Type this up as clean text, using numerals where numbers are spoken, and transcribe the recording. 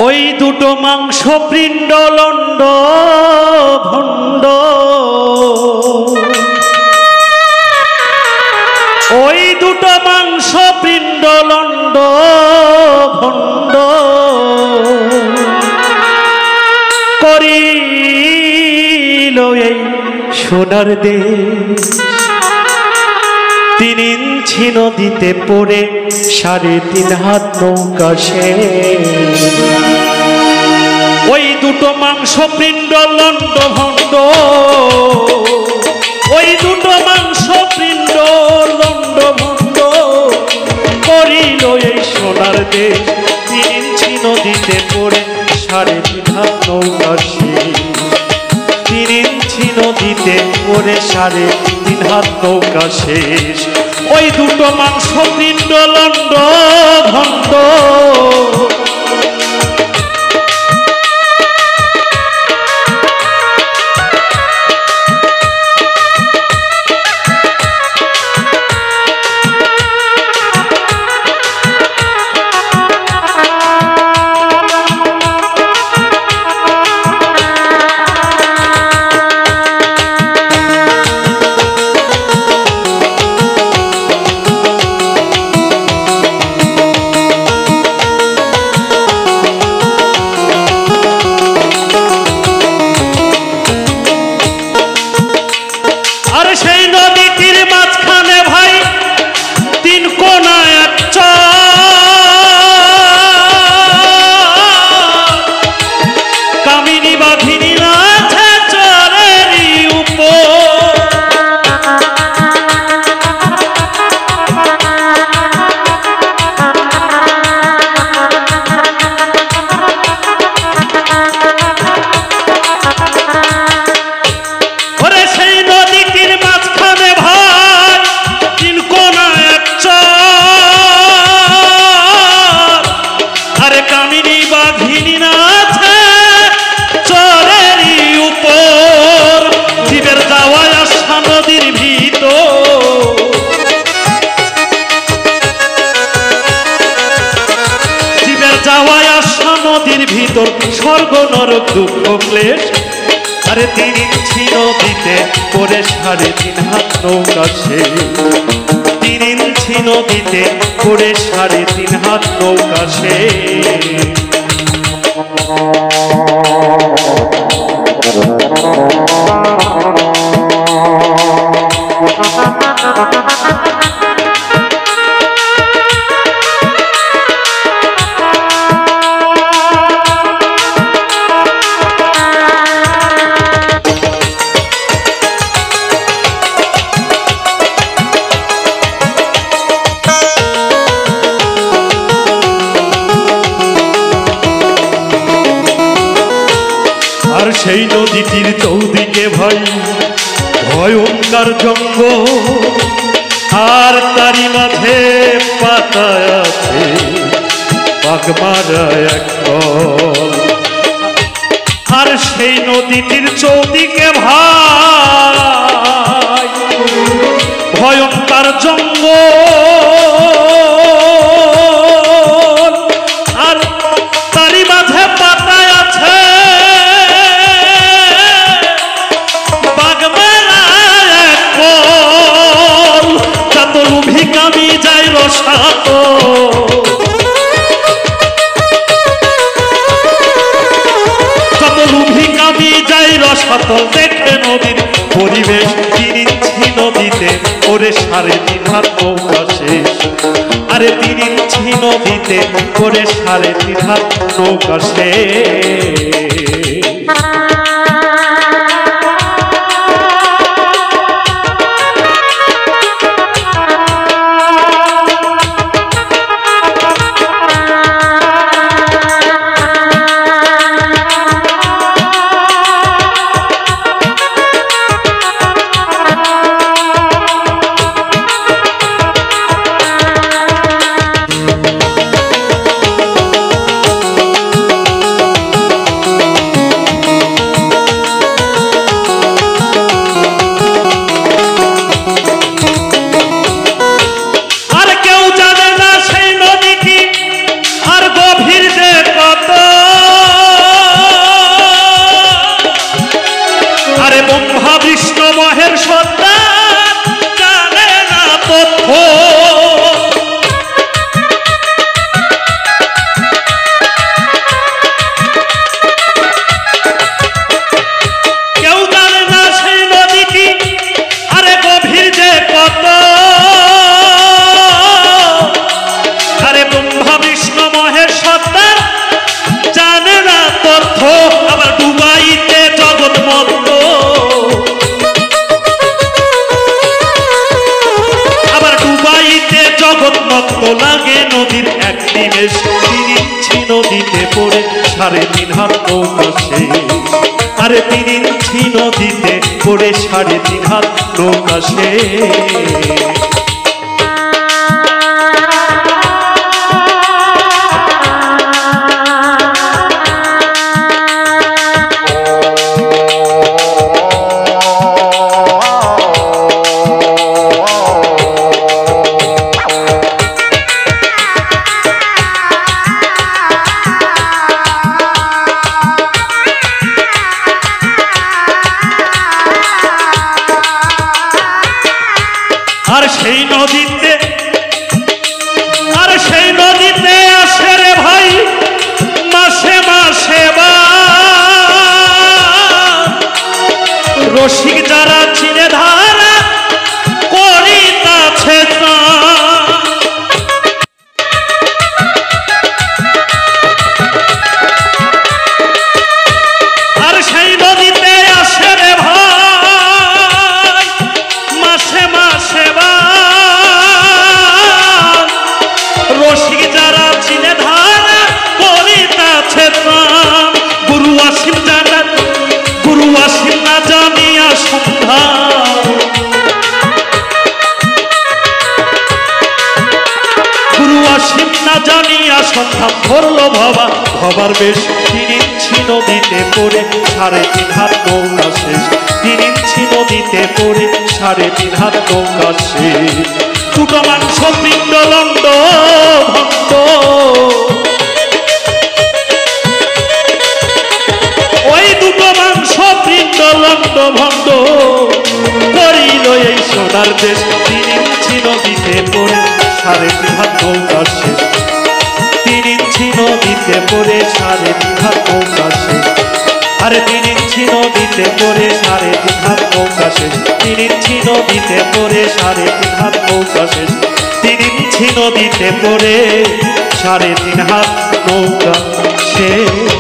ওই দুটো মাংস পিণ্ড লণ্ড ভণ্ড, ওই দুটো মাংস পিণ্ড লণ্ড ভণ্ড করিল এই সোনার দেশ। 3 ইঞ্চি নদীতে পড়ে 3.5 হাত নৌকা সে। ওই দুটো মাংস পিণ্ড লণ্ড ভণ্ড, ওই দুটো মাংস পিণ্ড লণ্ড ভণ্ড করিল এই সোনার দেশ। 3 ইঞ্চি নদীতে পড়ে 3.5 হাত নৌকা সে। 3 ইঞ্চি নদীতে পড়ে 3.5 হাত নৌকা শেষ। ওই দুটো মাংস পিণ্ড লণ্ড ভণ্ড, সেই নদীটির মাঝখানে ভাই 3 কোনা এক কামিনী বাঘিনী আছে চরেরই উপর। সেই নদীটির মাঝখানে ভাই 3 কোনা এক আরে কামিনী বাঘিনী আছে চরেরই উপর। জীবের যাওয়া আসা নদীর ভিতর, জীবের যাওয়া আসা নদীর ভিতর স্বর্গ নরক দুঃখ ক্লেশ। আরে 3 ইঞ্চি নদীতে পড়ে 3.5 হাত নৌকা সে। 3 ইঞ্চি নদীতে পড়ে 3.5 হাত নৌকা সে। আর সেই নদীটির চৌদিকে ভাই ভয়ঙ্কর জঙ্গল, আর তারি মাঝে পাতায় আছে বাঘমারা এক কল। আর সেই নদীটির চৌদিকে ভাই ভয়ঙ্কর জঙ্গল, আর তারি মাঝে পাতায় আছে কামি যায় রসাত। কত লুভি কামি যায় রসাতল দেখে নদীর পরিবেশ। 3 ইঞ্চি নদীতে ওরে 3.5 হাত নৌকা শেষ। আরে 3 ইঞ্চি নদীতে ওরে 3.5 হাত নৌকা শেষ। সত্তার জানে না তথ্য, আবার ডুবাইতে জগৎ মত্ত, আবার ডুবাইতে জগৎ মত্ত লাগে নদীর এক নিমেষ। তিরিঞ্চি নদীতে পড়ে 3.5 হাত নৌকা শেষ। আরে তিরিঞ্চি নদীতে পড়ে 3.5 হাত নৌকা শেষ। আর সেই নদীতে, আর সেই নদীতে আসে রে ভাই মাসে মাসে রসিক যারা চিনে ধারা করিতাছে আর সেই নদীতে আসে রে ভাই মাসে মাসে রসিক যারা চিনে ধারা করিতাছে গুরু আসিম জানা, গুরু আসিম না জানিয়া সন্ধান, গুরু আসিম না জানিয়া সন্ধান ধরলো ভবা ভবার বেশ। তিরিঞ্চি নদীতে পড়ে 3.5 হাত নৌকা শেষ। তিরিঞ্চি নদীতে পড়ে 3.5 হাত নৌকা শেষ। দুটো মাংস পিণ্ড লন্ড ভণ্ড, ওই দুটো মাংস পিণ্ড লন্ড ভণ্ড করিল এই সোনার দেশ। তিরিঞ্চি নদীতে পড়ে 3.5 হাত নৌকা শেষ। তিরিঞ্চি নদীতে পড়ে 3.5 হাত নৌকা শেষ। আরে তিরিঞ্চি নদীতে পড়ে 3.5 হাত নৌকা শেষ। তিরিঞ্চি নদীতে পড়ে 3.5 হাত নৌকা শেষ। তিরিঞ্চি নদীতে পড়ে 3.5 হাত নৌকা শেষ।